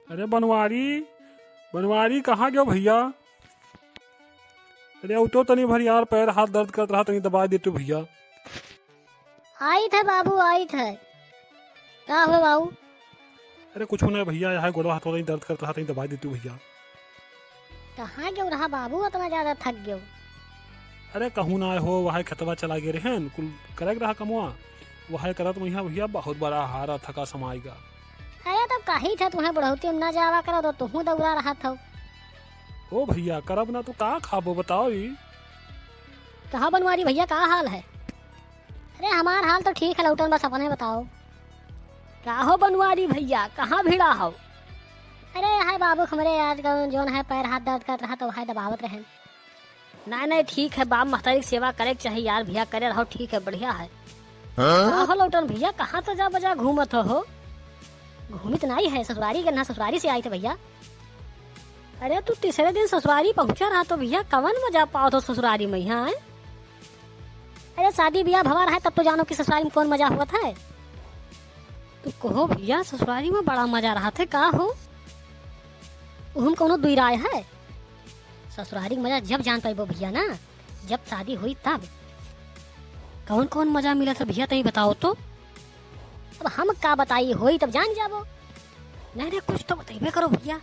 अरे बनवारी बनवारी कहाँ गयो भैया। अरे उठो तनी भर यार, पैर हाथ दर्द करत रहा, तनी दबा देते भैया। आई थे बाबू आई थे। का हुआ बाबू? अरे कुछ नहीं भैया, यहाँ गोड़ा हाथ तनी दर्द करत रहा, तनी दबा देते भैया। कहाँ गयो रहा बाबू, इतना ज्यादा थक गयो? अरे कहूँ ना हो, वहाँ खतवा चला गए रहे कुल करे रहा कमुआ, वहाँ करत भैया भैया बहुत बड़ा हारा थका समाएगा। अरे तब कही थे तुम्हें बढ़ोती में ना जावा करो तो तुम दौड़ा रहा था। ओ भैया करब ना तो का खाबो बताओ। कहा बनवारी भैया का हाल है? अरे हमार हाल तो ठीक है लौटन, बस अपने बताओ। का हो बनवारी भैया कहाँ भिड़ा हो? अरे हाय बाबू हमारे आज जो है पैर हाथ दर्द कर रहा तो हाय दबावत रहे। नहीं ठीक है बाप, महतारी की सेवा करे चाहिए यार भैया, करे रहो ठीक है बढ़िया है। हो लौटन भैया कहाँ तो जा बजा घूमत हो? घूमित नहीं है ससुरारी करना, ससुरारी से आई थे भैया। अरे तू तीसरे दिन ससुरारी पहुंचा रहा तो भैया कवन मजा पाओ तो ससुरारी में यहाँ है? अरे शादी ब्याह भवा रहा है तब तो जानो कि ससुरारी में कौन मजा हुआ था। तू कहो भैया ससुरारी में बड़ा मजा रहा था का हो? हम कोनो दुई राय है? ससुरारी मजा जब जान पाइबो भैया ना, जब शादी हुई तब। कौन कौन मजा मिला था भैया तही बताओ तो। अब हम का बताइए, होई तब जान जाबो। नहीं कुछ तो बताइए करो भैया।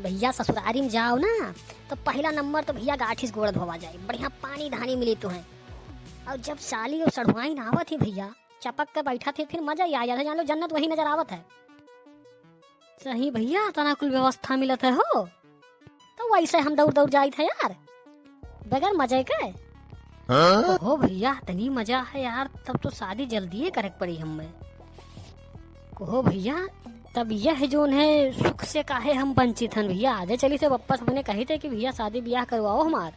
भैया ससुरारी में जाओ ना तो पहला नंबर तो भैया गाठी से गोड़ धोवा जाए, बढ़िया पानी धानी मिली तुम्हें। और जब साली और सड़वाई ना आवत थी भैया, चपक कर बैठा थे, फिर मजा ही आ जाता, जान लो जन्नत वही नजर आवत है। सही भैया तना कुल व्यवस्था मिलत है हो, तो वैसे हम दौड़ दौड़ जाई थे यार बगैर मजे के। हो भैया तनी मजा है यार, तब तो शादी जल्दी करे पड़ी हमें। कहो भैया तब यह जोन है सुख से काहे हम वंचित हैं भैया, आधे चली से वापस हमने कही थे कि भैया शादी ब्याह करवाओ हमार।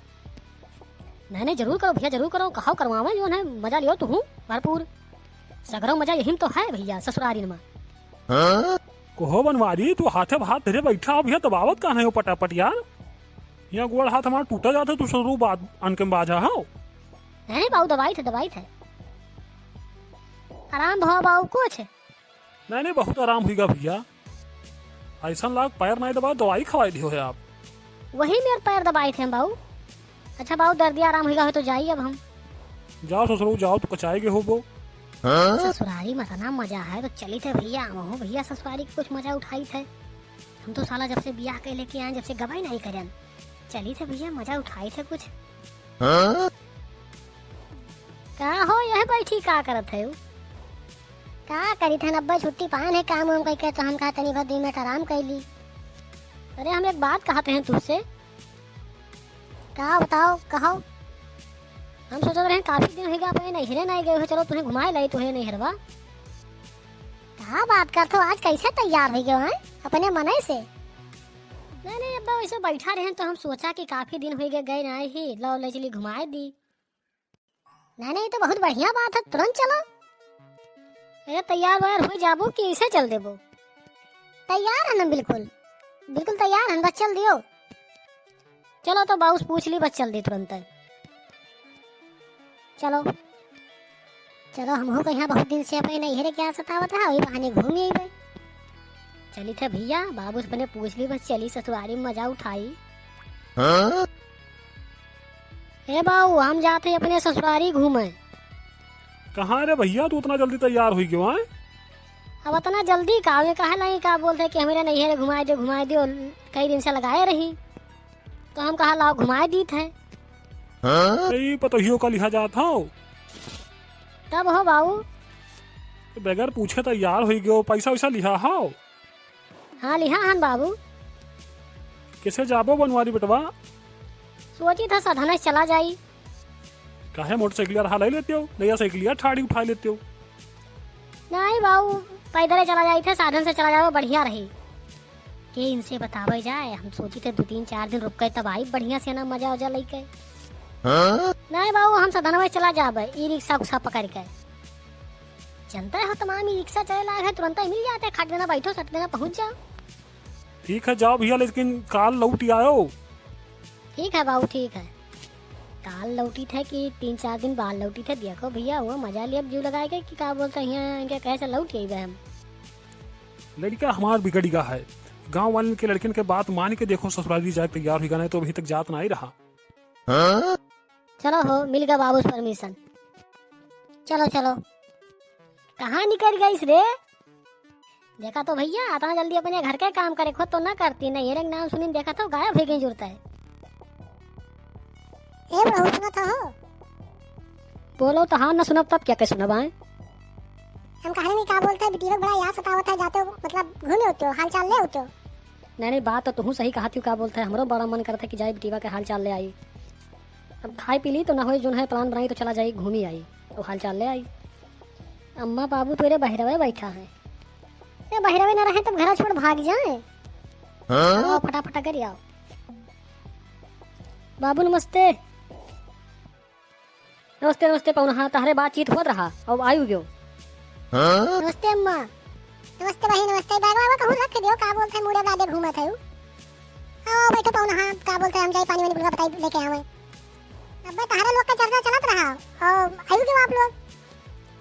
नहीं जरूर करो भैया जरूर करो, कहो करवावे जोन है मजा लियो तू भरपूर। सगरो मजा यही तो है भैया ससुरारी में। कहो बनवारी तू हाथे हाथ धरे बैठा हो भैया, दबावत कहाँ हो पटापट यार। यहाँ गोड़ हाथ हमारा टूटा जाता तू शुरू बात अनके बाजा हो। नहीं बाबू दवाई थे आराम भाव बाबू कुछ नहीं बहुत आराम हुईगा भैया, ऐसा लाग पैर नहीं दबा दवाई खवाई दी हो आप। वही मेरे पैर दबाए थे बाबू। अच्छा बाबू दर्द आराम हुईगा हो तो जाइए अब हम। जाओ ससुर जाओ तो कचाएगे हो वो। ससुरारी में इतना मजा है तो चली थे भैया, हो भैया ससुरारी की कुछ मजा उठाई थे। हम तो साला जब से ब्याह के लेके आए, जब से गवाही नहीं करें, चली थे भैया मजा उठाई थे कुछ। का हो यह बैठी का करत है? का करी थे नब्बे छुट्टी पान है काम हम कह तो हम कहा तनी भर 2 मिनट आराम कर ली। अरे हम एक बात कहते हैं तुझसे। का बताओ कहो। हम सोच रहे हैं काफी दिन हो गया अपने नैहरे नहीं गए हो, चलो तुम्हें घुमाए लाई तुम्हें नैहरवा। क्या बात करते हो, आज कैसे तैयार हो गए हैं अपने मने से? नहीं अब वैसे बैठा रहे तो हम सोचा कि काफी दिन हो गए नहीं ही, लो ले चली घुमाए दी। नहीं तो बहुत बढ़िया बात है, तुरंत चलो। अरे तैयार वायर हो जाबो कि इसे चल देबो? तैयार है ना, बिल्कुल बिल्कुल तैयार है, बस चल दियो। चलो तो बाउस पूछ ली, बस चल दी तुरंत। चलो चलो हम हो यहाँ बहुत दिन से अपने नैहरे क्या सतावत है, वही बहाने घूम ही गए। चली थे भैया बाबू से पूछ ली, बस चली ससुरारी में मजा उठाई। ए बाबू हम जाते अपने ससुरारी घूमे। कहाँ रे भैया तू इतना जल्दी तैयार हुई क्यों है? अब इतना जल्दी का कहा नहीं का बोलते कि हमारे नैहरे घुमाए दियो, कई दिन से लगाए रही तो हम कहा लाओ घुमाए दी थे। पतोहियों का लिहा जाता हो तब हो बाबू बगैर पूछे तैयार हुई गयो, पैसा वैसा लिहा हो? हाँ लिहा हन बाबू। कैसे जाबो बनवारी बेटवा? सोची था साधन चला जाई। काहे मोटरसाइकिल रहा ले लेते हो, नया साइकिल ठाड़ी उठा लेते हो? नहीं बाबू पैदल चला जाई थे, साधन से चला जाओ बढ़िया रही। के इनसे बतावे जाए, हम सोची थे 2-3-4 दिन रुक गए तब आई बढ़िया से ना मजा वजा लेके। नहीं बाबू हम साधन में चला जाबे, ई रिक्शा उक्सा पकड़ के। जनता हो तमाम ई रिक्शा चले लायक है, तुरंत ही मिल जाते हैं, खट देना बैठो सट देना पहुंच जाओ। ठीक है जाओ भैया, लेकिन काल लौट आयो। ठीक है बाबू ठीक है। काल लौटी थे कि 3-4 दिन बाद लौटी थे, देखो भैया वो मजा लिया जू लगाए कि क्या बोलते हैं इनके कैसे लौट गई हम। लड़का हमार बिगड़िगा है। गांव वाले के लड़किन के बात मान के देखो ससुराली जाए तैयार होगा, नहीं तो अभी तक जात ना ही रहा। चलो हो, मिल गया बाबू से परमिशन। चलो चलो। कहाँ निकल गई रे? देखा तो भैया, इतना जल्दी अपने घर के काम करे खुद तो ना करती, नहीं ये नाम सुनी देखा तो गायब हो गई जुड़ता है। ए बहू सुना था हो? बोलो तो हाँ, ना सुनब तब क्या सुनब आए? हम कहानी में क्या बोलते हैं, बिटिया बड़ा याद सतावत है, जाते हो मतलब घूमे होते हो, हाल चाल ले होते हो। नहीं बात तो तू सही कहा थी, क्या बोलता है, हमरो बड़ा मन करता है कि जाए बिटिया के हाल चाल ले आई। अब खाई पी ली तो ना हो, जो है प्लान बनाई तो चला जाए घूमी आई, तो हाल चाल ले आई। अम्मा बाबू तेरे बहरवे बैठा है, ये बहरवे ना रहे तब घर छोड़ भाग जाए। आओ फटाफट कर आओ। बाबू नमस्ते। नमस्ते नमस्ते पौना, तारे बातचीत होत रहा, अब आयु गयो। नमस्ते अम्मा। नमस्ते भाई नमस्ते। बैग वाग कहूं रख दियो, का बोलते है मुड़े दादे घूमत है। आओ बैठो पौना, हां का बोलते है, हम जाई पानी वानी बुलवा बताई लेके आवे। अब तारे लोग का चर्चा चलत रहा, और आयु गयो आप लोग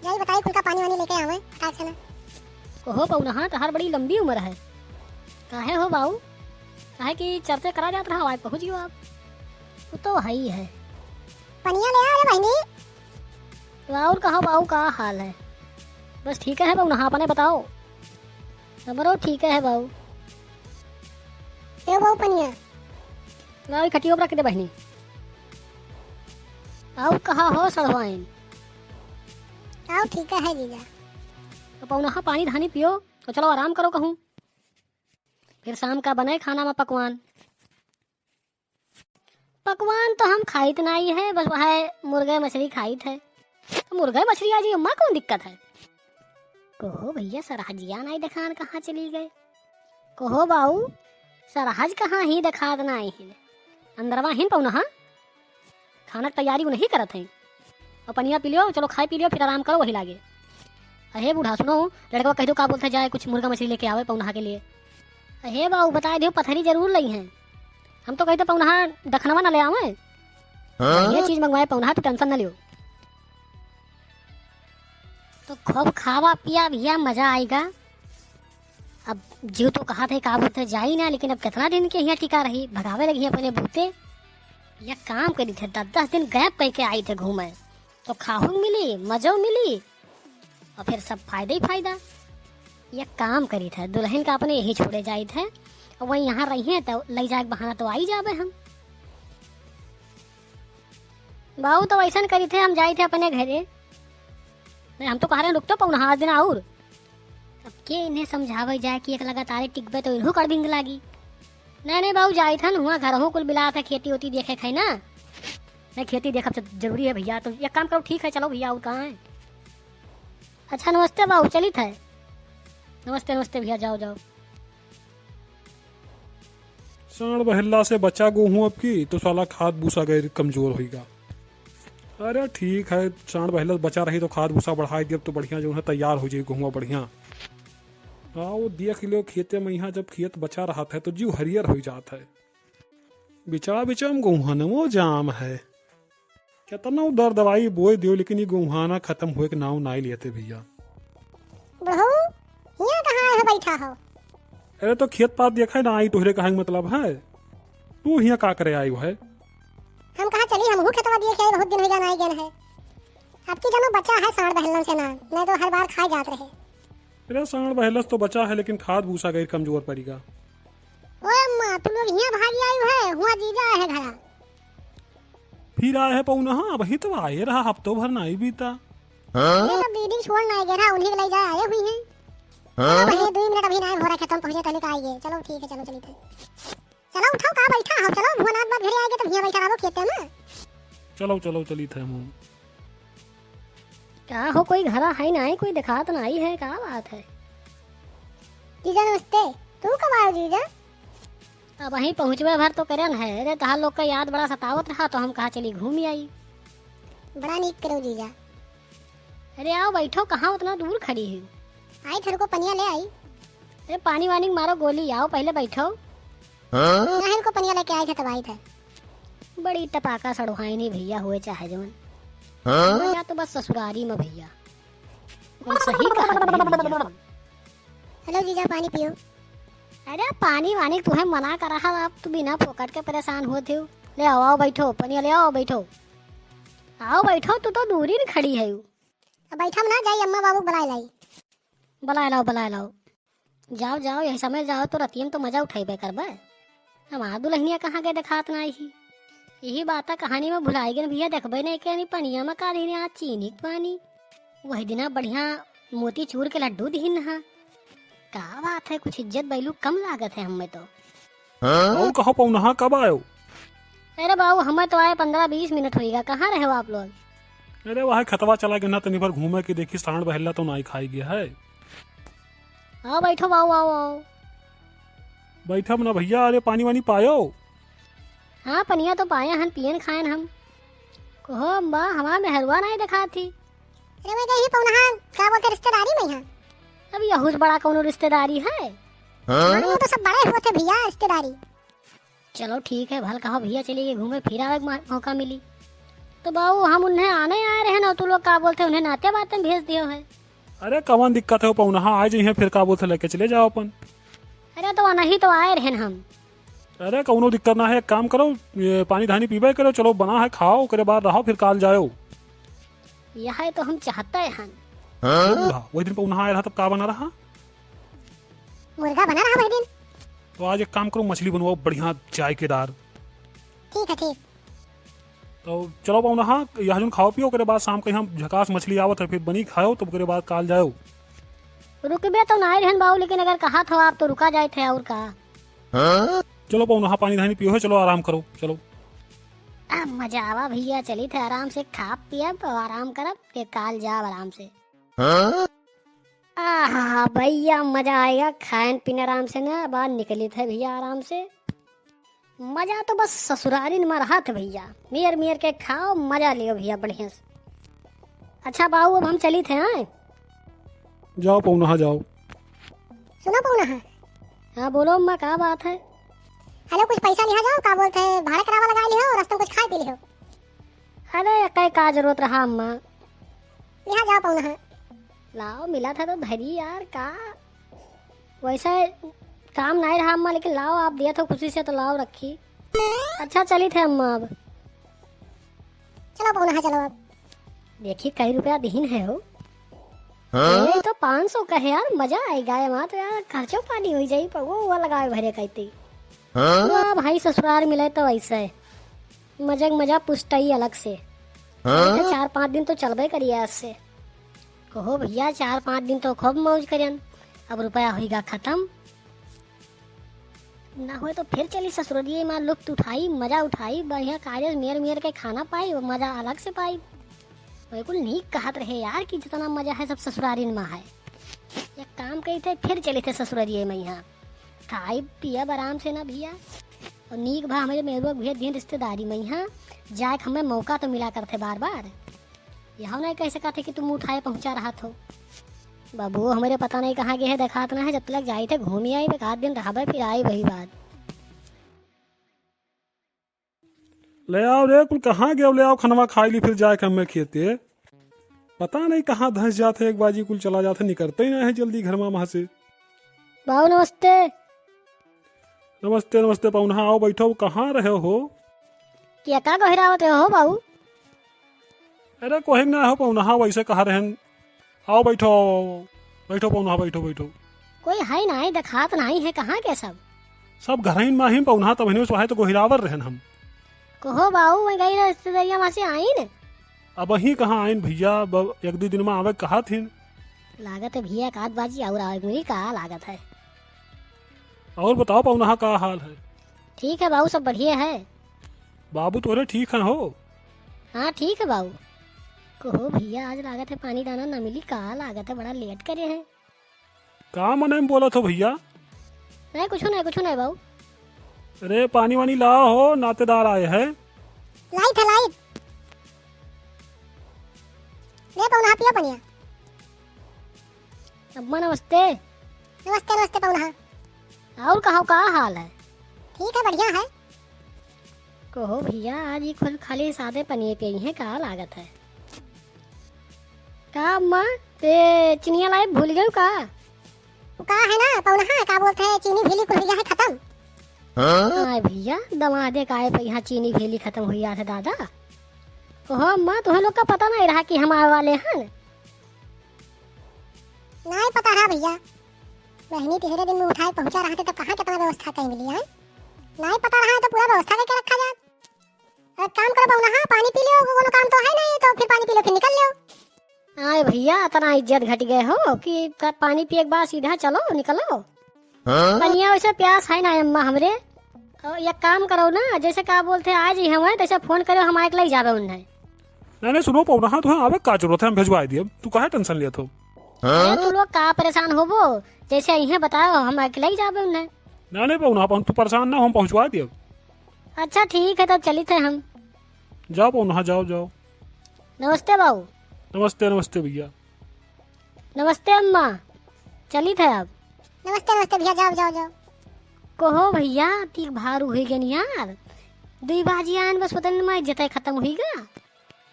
जाई बताई कुल का पानी वानी लेके आवे फटाक से ना। कहो पौना, हां तहार बड़ी लंबी उम्र है, काहे हो बाऊ? काहे की चर्चा करा जात रहा, आज पहुंच गयो आप। वो तो है ही है। पनिया ले आ रे बहनी। और कहो बाऊ का हाल है? बस ठीक है बाऊ, नहा अपने बताओ। हमरो ठीक है बाऊ। ए बाऊ पनिया लाओ, खटियो पर रख दे बहनी। आओ कहा हो सड़वाइन? आओ ठीक है जीजा। तो पाऊ नहा पानी धानी पियो, तो चलो आराम करो कहूँ, फिर शाम का बने खाना में पकवान। पकवान तो हम खाइत नहीं है, बस वह मुर्गे मछली खाइत है। तो मुर्गे मछली आज अम्मा कौन दिक्कत है? कहो भैया सरहजिया नहीं दिखान कहाँ चली गए? कहो बाऊ सरहज कहाँ ही दिखात नहीं है, अंदरवा हिन पाऊ नहा, खाना की तैयारी वो नहीं करत है। और पनिया पी लियो, चलो खाए पी लियो, फिर आराम करो वही लागे। अहे बूढ़ा सुनो, लड़का कह दो का बोलते जाए कुछ मुर्गा मछली लेके आवे पौनहा के लिए। अहे बाऊ बता दियो, पथरी जरूर ली हैं, हम तो कहते पौनहा दखनवा ना ले आवे। ये चीज मंगवाए पौनहा, तो टेंशन ना लियो। तो खूब खावा पिया भैया, मजा आएगा। अब जीव तो कहा थे का बोलते जाई ना, लेकिन अब कितना दिन के यहाँ टिका रही, भगावे लगी अपने भूते। यह काम करी थे, 10 दिन गैप कह के आई थे घूमे, तो खाहू मिली, मजो मिली, और फिर सब फायदा ही फायदा। यह काम करी थे, दुल्हन का अपने यही छोड़े जाए थे, और वही यहाँ रही है तो ले जाए बहाना तो आई जावे हम। बाबू तो ऐसा करी थे, हम जाए थे अपने घरे, नहीं हम तो कह रहे रुक तो पौना आज दिन और। अब के इन्हें समझावे जाए कि एक लगातार टिकबे तो इन्हों कड़बिंग लागी। नहीं बाबू जाए था ना, हुआ घर हो कुल बिला था, खेती होती देखे खाई ना, नहीं खेती देखा तो जरूरी है भैया, तो एक काम करो, ठीक है चलो भैया, और कहाँ है? अच्छा नमस्ते बाबू, चली थे। नमस्ते नमस्ते भैया, जाओ जाओ। साढ़ बहल्ला से बचा गेहूं अब की, तो साला खाद भूसा गए कमजोर होगा। अरे ठीक है, साढ़ बहल्ला बचा रही तो खाद भूसा बढ़ाई दिया तो बढ़िया जो है तैयार हो जाए गेहूँ बढ़िया। आओ देख लो खेते में, यहाँ जब खेत बचा रहा था तो जीव हरियर हो जाता है। बिचा बिचम गेहूं जाम है, कितना उधर दवाई बोए दियो, लेकिन ये गेहूं खत्म हुए के नाव ना लेते भैया। बहू यहाँ कहाँ है बैठा हो? अरे तो खेत पात देखा ना आई, तोहरे कहा मतलब है, तू यहाँ का करे आई है? हम कहाँ चली, हम खेतवा देखे आए, बहुत दिन हो गया गए है। आपकी जनो बच्चा है साढ़ बहलन से ना, नहीं तो हर बार खाए जाते रहे। अरे साढ़ बहलस तो बचा है, लेकिन खाद भूसा गई कमजोर पड़ेगा। ओए अम्मा तू लोग यहाँ भागी आई है, हुआ जीजा है घरा। फिर आए है पौना, हाँ वही तो आए रहा, हफ्तों भर नहीं बीता। ये तो ब्रीडिंग छोड़ नहीं गया, उन्हीं के ले जाए आए हुई हैं। चलो 2 मिनट अभी नहीं हो रहा, खत्म पहुंचे तले का आइए। चलो ठीक है, चलो चली थे, चलो उठाओ का बैठा हो, चलो भुवनाथ बाद घरे आएंगे तो भैया बैठा रहो खेते में। चलो चलो चली थे हम। क्या हो, कोई घरा है ना, कोई दिखा तो नहीं है, क्या बात है? जीजा नमस्ते, तू कब आयो जीजा? अब वहीं पहुँचवे भर तो करन है, अरे तहार लोग का याद बड़ा सतावत रहा, तो हम कहा चली घूम आई। बड़ा नीक करो जीजा। अरे आओ बैठो, कहाँ उतना दूर खड़ी है? आई थे को पनिया ले आई। अरे पानी वानी मारो गोली, आओ पहले बैठो। नहीं को पनिया लेके आए थे तब आई थे। बड़ी टपाका सड़वाई नहीं भैया हुए चाहे जवन, मजा तो बस ससुरारी में भैया। कौन सही कहा भैया। हेलो जीजा पानी पियो। अरे पानी वानी तुम्हें मना कर रहा, आप तू बिना फोकट के परेशान होते हो। ले आओ आओ बैठो, पनिया ले आओ बैठो। आओ बैठो, तू तो दूरी में खड़ी है। अब बैठा ना जाई, अम्मा बाबू बुलाए लाई। बुलाए लाओ। जाओ जाओ, यही समय जाओ तो रतियम तो मजा उठाइबे करबे। हमार दुल्हनिया कहाँ गए देखात ना ही। यही बात कहानी में भुलाई गए भैया, देखबे नहीं के पनिया में का दीने आज चीनी के पानी। वही दिना बढ़िया मोती चूर के लड्डू दीन हा। का बात है, कुछ इज्जत बैलू कम लागत है हमें तो। और कहो पौनहा कब आयो? अरे बाबू हमें तो आए 15-20 मिनट होएगा। कहाँ रहे हो आप लोग? अरे वहाँ खतवा चला गया ना, तनी भर घूमे के देखी साढ़ बहला तो नहीं खाई गया है। आओ बैठो बाबू, आओ। बैठा ना भैया। अरे पानी वानी पायो? हाँ पनिया तो पाया हन, पियन खायन हम। कहो अम्बा हमार मेहरवा नहीं देखा थी। अरे मैं कही पौनहा क्या बोलते रिश्तेदारी में यहाँ। अब यहूद बड़ा कौनो रिश्तेदारी है? वो तो सब बड़े हुए थे भैया रिश्तेदारी। चलो ठीक है, भल कहो भैया चलिए घूमे फिर आवे मौका मिली तो। बाबू हम उन्हें आने आए रहे ना, तो लोग का बोलते उन्हें नाते बातें भेज दियो है। अरे कवन दिक्कत है पौनहा, आ जाइए फिर का बोलते लेके चले जाओ अपन। अरे तो नहीं तो आए रहे हम। अरे कौनो दिक्कत ना है, एक काम करो, ये पानी धानी पीबे करो, चलो बना है खाओ, करे बाद रहो फिर काल जाओ। यह तो हम चाहते हैं। वही दिन पौनहा आया रहा तब का बना रहा? मुर्गा बना रहा वही दिन। तो आज एक काम करो, मछली बनवाओ बढ़िया जायकेदार। ठीक है ठीक। तो चलो पौनहा यहाँ जो खाओ पियो, करे बाद शाम को यहाँ झकास मछली आवत है, फिर बनी खाओ तो करे बाद काल जाओ। रुकबे तो नहीं रहन बाबू, लेकिन अगर कहा था आप तो रुका जाए थे और का। चलो पौनहा पानी धानी पियो है, चलो आराम करो चलो। अब मजा आवा भैया, चली थे आराम से खा पिया तो आराम करब के काल जाब आराम से। आहा भैया मजा आएगा, खान पीने आराम से ना, बाहर निकली थे भैया आराम से। मजा तो बस ससुरारी में रहा था भैया, मियर के खाओ मजा लियो भैया बढ़िया से। अच्छा बाबू अब हम चली थे। हाँ जाओ पौनहा जाओ। सुनो पौनहा। हाँ बोलो अम्मा क्या बात है? हेलो कुछ पैसा लिया जाओ, का बोलते हैं भाड़ा करावा लगा लियो और रास्ते में कुछ खाए पी लियो। अरे कई का जरूरत रहा अम्मा। लिया जाओ पौनहा। लाओ मिला था तो धरी यार, का वैसा काम नहीं रहा अम्मा, लेकिन लाओ आप दिया था खुशी से तो लाओ रखी। अच्छा चली थे अम्मा अब। चलो पौनहा चलो अब। देखिए कई रुपया दीन है हो। ये तो 500 का है यार, मजा आएगा वहाँ तो यार, खर्चो पानी हो जाये पर वो लगाए भरे कहती। भाई ससुराल मिले तो ऐसे मजा पुष्टई अलग से। 4-5 दिन तो चलबे करिए आज से। कहो भैया 4-5 दिन तो खूब मौज करियन, अब रुपया होगा खत्म ना हो तो फिर चली ससुरालिये में लुफ्त उठाई, मजा उठाई, बढ़िया कार्य मेर के खाना पाई, वो मजा अलग से पाई। बिल्कुल नहीं कहत रहे यार कि जितना मजा है सब ससुरारी में है। एक काम कही थे फिर चले थे ससुरारिये में, यहाँ खाई पिया आराम से ना भैया। और नीक भा हमारे मेहरबा भैया दिन रिश्तेदारी में यहाँ जाए हमें मौका तो मिला करते बार बार। यहाँ नहीं कह सका थे कि तुम उठाए पहुँचा रहा थो। बाबू हमारे पता नहीं कहाँ गए है, देखात ना है, जब तक जाए थे घूमी आई, एक आध दिन रहा फिर आई वही बात। ले आओ रे, कुल कहाँ गए? ले आओ खनवा खाई ली फिर जाए हमें खेते। पता नहीं कहाँ धंस जाते, एक बाजी कुल चला जाते, निकलते ही ना है जल्दी घर में वहां से। बाबू नमस्ते। नमस्ते नमस्ते पौनहा, आओ बैठो। कहाँ रहे हो? क्या का गहिरावत हो बाबू? अरे कोहे ना हो पौनहा, वैसे कहा रहन। आओ बैठो बैठो पौनहा, बैठो बैठो। कोई है नहीं, देखात नहीं है, कहाँ के सब? सब घर ही में ही पौनहा, तब है तो गोहिरावर रहन हम। कहो बाबू मैं गई रिश्तेदारिया वहाँ से आई न। अब वही कहाँ आइन भैया, 1-2 दिन में आवे कहा थी। लागत है भैया एक आध बाजी और आवे मेरी का लागत है। और बताओ पौनहा का हाल है? ठीक है बाबू सब बढ़िया है। बाबू तोरे ठीक है हो? हाँ ठीक है बाबू। कहो भैया आज लागत है पानी दाना न मिली, का लागत है बड़ा लेट करे हैं। का मने में बोला था भैया? नहीं कुछ नहीं बाबू। अरे पानी वानी ला हो, नातेदार आए हैं। लाइट है लाइट। ले पौनहा पिया बनिया। अम्मा नमस्ते। नमस्ते नमस्ते पौनहा। और कहो का हाल है? ठीक है बढ़िया है। कहो भैया आज ही खाली सादे पनीर पे ही है, का लागत है? का अम्मा ते चिनिया लाए भूल गए का? वो का है ना पौना का बोलते हैं चीनी भेली कुल भैया है खत्म। हाय भैया दमादे का है पे यहाँ चीनी भेली खत्म हुई है दादा। ओहो अम्मा तुम्हें लोग का पता नहीं रहा कि हम आए वाले हैं? नहीं पता रहा भैया, बहनी तीसरे दिन में उठाए पहुंचा रहा थे तो कहाँ कितना व्यवस्था कहीं मिली है। नहीं पता रहा है तो पूरा व्यवस्था करके रखा जाए। एक काम करो बउना, हाँ पानी पी लियो, कोनो काम तो है नहीं तो फिर पानी पी लो फिर निकल लियो। आए भैया इतना इज्जत घट गए हो कि पानी पिए के बाद सीधा चलो निकलो। पनिया वैसे प्यास है ना अम्मा हमरे। एक काम करो ना, जैसे क्या बोलते आज ही हम तैसे फोन करो हम आके ले जावे उन्हें। नहीं सुनो पौना, हाँ तुम्हें आवे का जरूरत है, हम भेजवा दिए, तू काहे टेंशन लिया तो। तू लोग का परेशान होबो, जैसे यहीं बताओ हम आके ले जावे उन्हें। नहीं पौना तू परेशान ना, हम पहुंचवा दिए। अच्छा ठीक है तब चली थे हम। जाओ पौना जाओ जाओ। नमस्ते बाबू। नमस्ते नमस्ते भैया। नमस्ते अम्मा, चली थे अब। नमस्ते नमस्ते भैया, जाओ जाओ जाओ। कहो भैया तीक भारू हुई गन यार, दुई बाजियान बस पता नहीं मैं इज्जत खत्म हुई गा।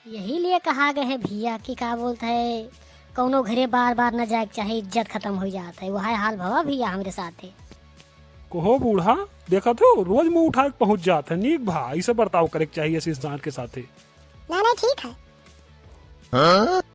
यही लिए कहा गए है भैया कि का बोलते है कौनो घरे बार बार न जाए चाहे इज्जत खत्म हो जाता है। वही हाल भवा भैया हमारे साथ है। कहो बूढ़ा देखा तो रोज मुंह उठा के पहुंच जाता है, नीक भा ऐसे बर्ताव करे चाहिए इस इंसान के साथ। ना ठीक है।